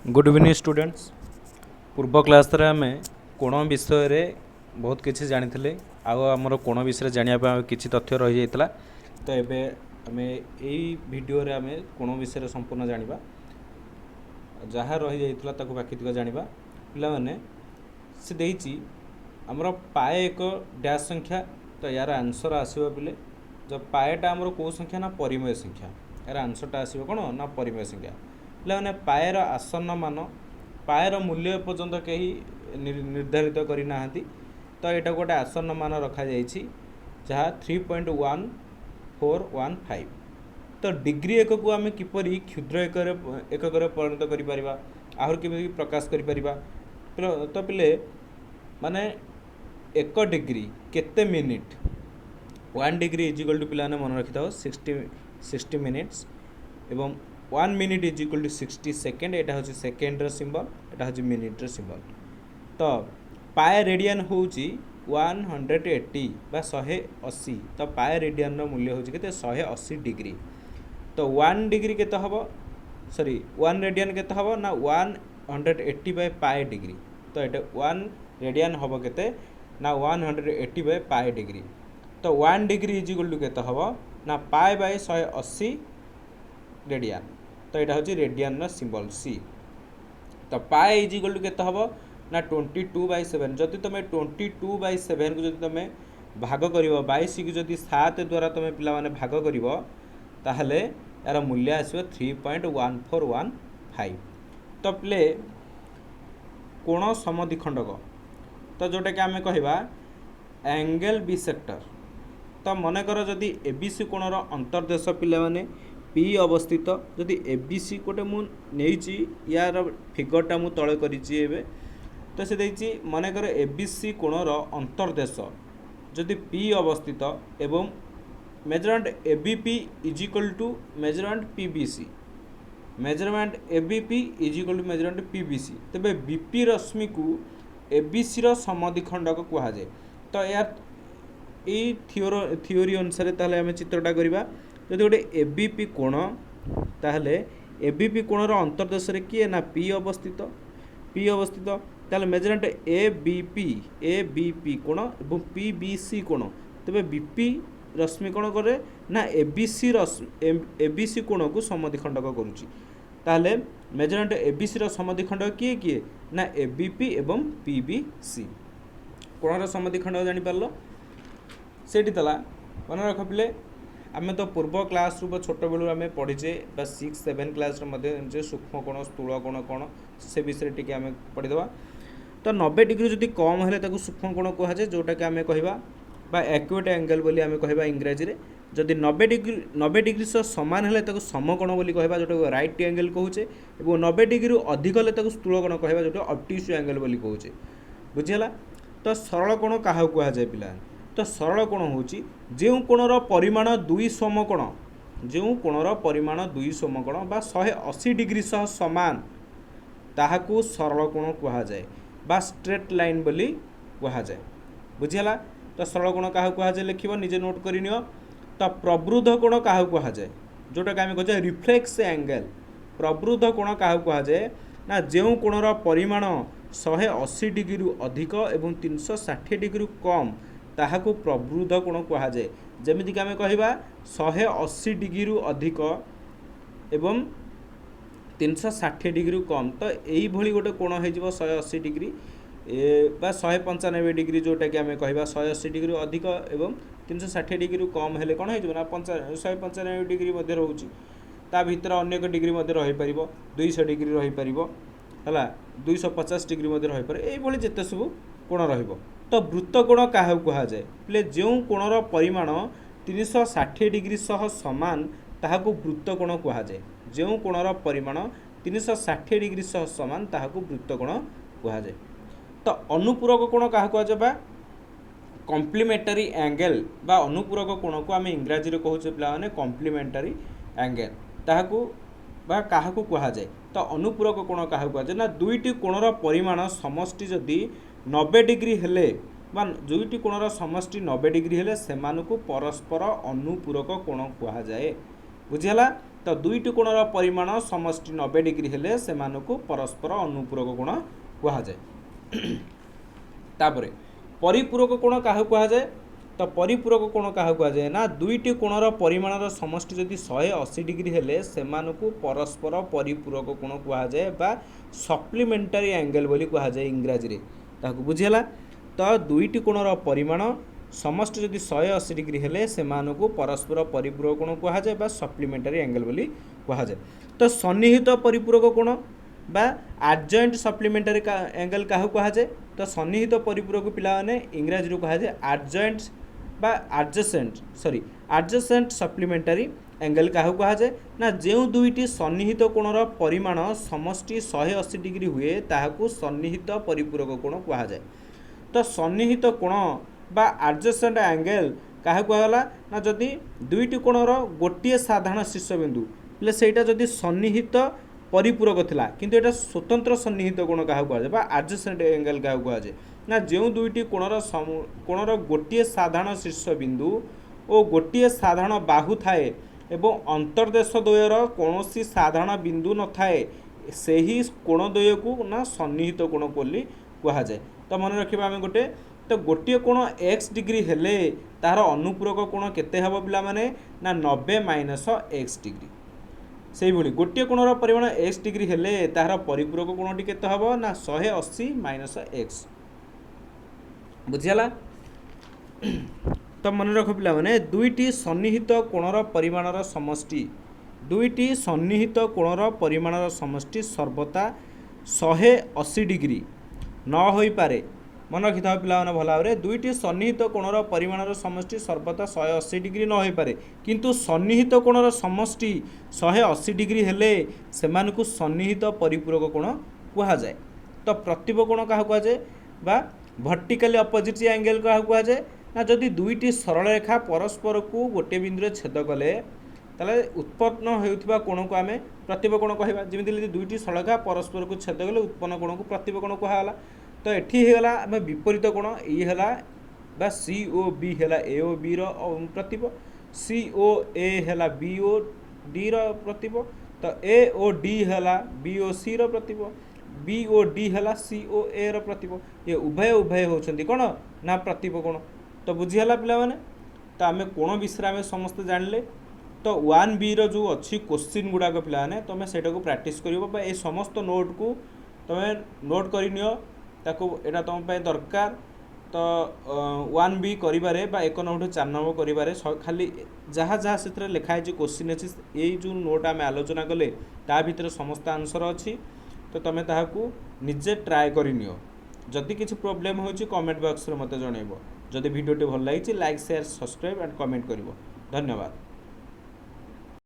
Good evening students. पूर्व class रे आमे कोण विषय रे बहुत किसी जानी आमर कोण विषय जाना किसी तथ्य रही जाता। तो एबे आमे यही वीडियो रे आमे कोण विषय संपूर्ण जानिबा जहाँ रही जाइतला ताको बाकी तिक जानिबा। पिला माने से देइची हमर पाए एक डैश संख्या। तो यार आंसर आसीबो बिले जब पाएटा हमर को संख्या ना परिमेय संख्या, यार आंसरटा आसीबो कोन ना परिमेय संख्या। पिलाने पाएर आसन्न मान पाएर मूल्य पर्यंत कहीं निर्धारित करना। तो यहाँ गोटे आसन्न मान रखा जहाँ 3.1415। तो डिग्री एकक को आम किपर क्षुद्र एकक परिणत कर आहर केमी प्रकाश कर। तो पिले माने एक डिग्री केते minute 1 degree is equal to पिला मन रखी था 60 मिनिट्स एवं 1 minute is equal to 60 second. यहाँ हूँ सेकेंड्र सिंबल, यहाँ हूँ मिनिट्र सिंबल। तो पाए रेडियन हूँ 180 बा 180। तो पाए रेडियन मूल्य हूँ के 180 डिग्री। तो 1 डिग्री के हम सॉरी 1 रेडियन के हम ना 180 बाय पाए डिग्री। तो ये 1 रेडियन हम के ना 180 बाय पाए डिग्री। तो 1 डिग्री इज इक्वल टू के हम ना पाए बाय 180 रेडियन। तो यहाँ हूँ रेडियन सिंबल सी। तो पाए इज इक्वल टू के हम ना 22/7। जदि तुम 22/7 को जब तुम भाग कर 22 को जब 7 द्वारा तुम पे भाग कर ताहले यार मूल्य आसो 3.1415। तो प्ले कोण समद्विखंडक। तो जोटा कि आम कहवा एंगल बिसेक्टर। तो मनकर जदि एबीसी कोणर अंतर्देश पे पी अवस्थित जदि एबीसी गोटे मुझे यार फिगरटा मु तले करी। तो से देखिए मनकर एबीसी कोणर अंतर्देश जदि पी अवस्थित एवं measurement ABP is equal to measurement PBC, measurement ABP is equal to measurement PBC. तेबे बीपी रश्मि को एबीसी रो समद्विखंडक कहा जाए। तो यार ये थियोरी अनुसार ताहले आमे चित्रटा करिबा। जदि गोटे एबीपी कोण ताहले एबीपी कोणर अंतर्देश किए ना पी अवस्थित, पी अवस्थित ताहले मेजरमेंट एबीपी कोण और पीबीसी कोण। तेबे बीपी रश्मि कोण करे ना एबीसी कोण को समद्विखंडक करुच्ची। ताहले मेजरमेंट एबीसी रो समद्विखंडक किए किए ना एबीपी एवं पीबीसी। कोणर समद्विखंडक जानि पारलो सेठी तला मन रख पिले। आम तो पूर्व क्लास रू छोट बेलू आम पढ़ीचे 6-7 क्लास सूक्ष्म कोण स्थूल कोण कौन से विषय टी आम पढ़ीदे। तो 90 डिग्री जदि कम है सूक्ष्म कोण कहुए जोटा कि आम कह एक्यूट एंगल बोली आम कह इंग्राजी रे। जदि 90 डिग्री सह सामान है समकोण बोली कहवा जोटा राइट एंगल कहुचे। और 90 डिग्री अधिक है स्थूल कोण कहवा जोटा ऑब्ट्यूज एंगल बोली कहूचे। बुझीगला। तो सरल कोण क्या कहुए पिला। तो सरल कोण हूँ जो कोणर परिमाण 2 समकोण, जो कोणर परिमाण 2 समकोण बा 180 डिग्री सह समान ताहाकू सरल कोण कहुए बा स्ट्रेट लाइन बोली कहुए। बुझीगला। तो सरल कोण क्या कहुए लिख निजे नोट कर नियो। तो प्रवृद्ध कोण क्या कहुए जोटा कि आम कहे रिफ्लेक्स एंगल। प्रवृद्ध कोण क्या कहुए ना जो कोणर परिमाण 180 डिग्री अधिक एवं 360 डिग्री कम ताहाकू प्रवृद्ध कोण कहुए। जमीक आम कहवा 180 डिग्री अधिक एवं 360 डिग्री कम। तो यही गोटे कोण हो 180 डिग्री बा 195 डिग्री जोटा कि आम कहवा 180 डिग्री अधिक एवं 360 डिग्री कम हेले कौन हो 195 डिग्री रोचे। ता भीतर अन्य एक डिग्री रही पार 200 डिग्री रही पार है 250 डिग्री रही पारे। यही जिते सब कोण रहिबो। तो वृत्त कोण क्या कहुए प्ले जो कोणर परिमाण 360 डिग्री सह सामान ताहाकू वृत्त कोण कहुए। जो कोणर परिमाण 360 डिग्री सह सामान ताहाकू वृत्त कोण कहुए। तो अनुपूरक कोण क्या कहुए कॉम्प्लीमेंटरी एंगल बा अनुपूरक कोण को आम इंग्राजी रे कहूचे पिलाने कॉम्प्लीमेंटरी एंगल ताहाकू बा काहाकू कहुए। तो अनुपूरक कोण क्या कहुए ना दुईटी कोणर परिमाण समष्टि जदि 90 डिग्री हेले बा दुईटी कोणर समष्टि 90 डिग्री हेले सेमानकू परस्पर अनुपूरक कोण कहुए। बुझीगला। तो दुईटी कोणर परिमाण समष्टि 90 डिग्री हेले से परस्पर अनुपूरक कोण कह जाए। तापर परिपूरक कोण क्या कह जाए, तो परिपूरक कोण क्या कह जाए ना दुईटी कोणर परिमाणर समष्टि जदि 180 डिग्री हेले से परस्पर परिपूरक कोण कह जाए बा सप्लीमेंटारी एंगल बोली कह जाए इंग्राजी रे। ताकू बुझीला। तो दुईटी कोणर परिमाण समष्टि जदि 180 डिग्री हेले से परस्पर परिपूरक कोण कह जाए बा सप्लीमेंटारी एंगल बोली कह जाए। तो सन्निहित परिपूरक कोण बा एडजॉइंट सप्लीमेंटारी एंगल क्या कह जाए, तो सन्निहित परिपूरक पिला माने इंग्राजी रो कह जाए एडजॉइंट बा एडजेसेंट सप्लीमेंटारी एंगल क्या कह जाए ना जो दुईटी सन्निहित कोणर परिमाण समष्टि 180 डिग्री हुए ताहाकू सन्निहित परिपूरक कोण कह जाए। तो सन्निहित कोण बा एडजेसेंट एंगल क्या कहला ना जदि दुईटी कोणर गोटे साधारण शीर्षबिंदु हेले सेटा जदि सन्निहित परिपूरक थिला किंतु एटा स्वतंत्र सन्निहित कोण क्या कह जाए बा एडजेसेंट एंगल क्या कह जाए ना जो दुईटी कोणर गोटे साधारण शीर्षबिंदु और गोटे साधारण बाहु थाए एवं अंतर्देश द्वयर कौनसी साधारण बिंदु न थाए से ही कोण द्वय को ना सन्निहित कोण बोली कह जाए। तो मन रखिबा आमे गोटे, तो गोटे कोण x डिग्री हेले तार अनुपूरक कोण केते हबो पिला माने ना 90 माइनस x डिग्री। से भली गोटे कोणर परिमाण x डिग्री हेले तार परिपूरक कोणटी केते हबो ना 180 माइनस x। बुझियाला। तो मन रख पिला माने दुईटी सन्निहित कोणर परिमाणर समष्टि दुईटी सन्निहित कोणर परिमाणर समष्टि सर्वदा 180 डिग्री न होई पारे। मन रखि था पिला माने भला भाबरे दुईटी सन्निहित कोणर परिमाणर समष्टि सर्वदा 180 डिग्री न होई पारे किंतु सन्निहित कोणर समष्टि 180 डिग्री हेले सेमानकु सन्निहित परिपूरक कोण कहा जाए। तो प्रतिप कोण क्या कह जाए बा वर्टिकली अपोजिट एंगल क्या कह जाए ना जदि दुईटी सरल रेखा परस्पर को गोटे बिंदु छेद कले ताले उत्पन्न होउथिबा कोण को आमे प्रतिप कोण कहबा। जेमिति दुईटी सरल रेखा परस्पर को छेद कले उत्पन्न कोण को प्रतिप कोण कहला। तो एठी हेला आमे विपरीत कोण ई हेला बा सी ओ बी हेला ए ओ बी रो प्रतिप, सी ओ ए हेला बी ओ डी रो प्रतिप, तो ए ओ डी हेला बी ओ सी रो प्रतिप, बी ओ डी है सी ओ ए रो प्रतिप। ये उभय उभय होती कौन ना प्रतिप कोण। तो बुझीगला पिला माने। तो आम कोण विषय आम समस्ते जानले। तो 1B रो जो अच्छी क्वेश्चन गुड़ाक पिला माने तुम से प्रैक्टिस कर ये समस्त नोट को तुम नोट कर नियो ताको एटा तुम दरकार। तो 1B करिबारे बा 1 नंबर 4 नंबर करिबारे खाली जहाँ जहाँ से लिखाई क्वेश्चन अच्छी ये जो नोट आम आलोचना कले ता भीतर समस्त आंसर अच्छी। तो तुम ताकू निजे ट्राए करनियो। जदि किसी प्रॉब्लम होची कमेंट बॉक्स रे मते जणैबो। जदि वीडियो टी भल लागिछि like share subscribe and comment करिवो। धन्यवाद।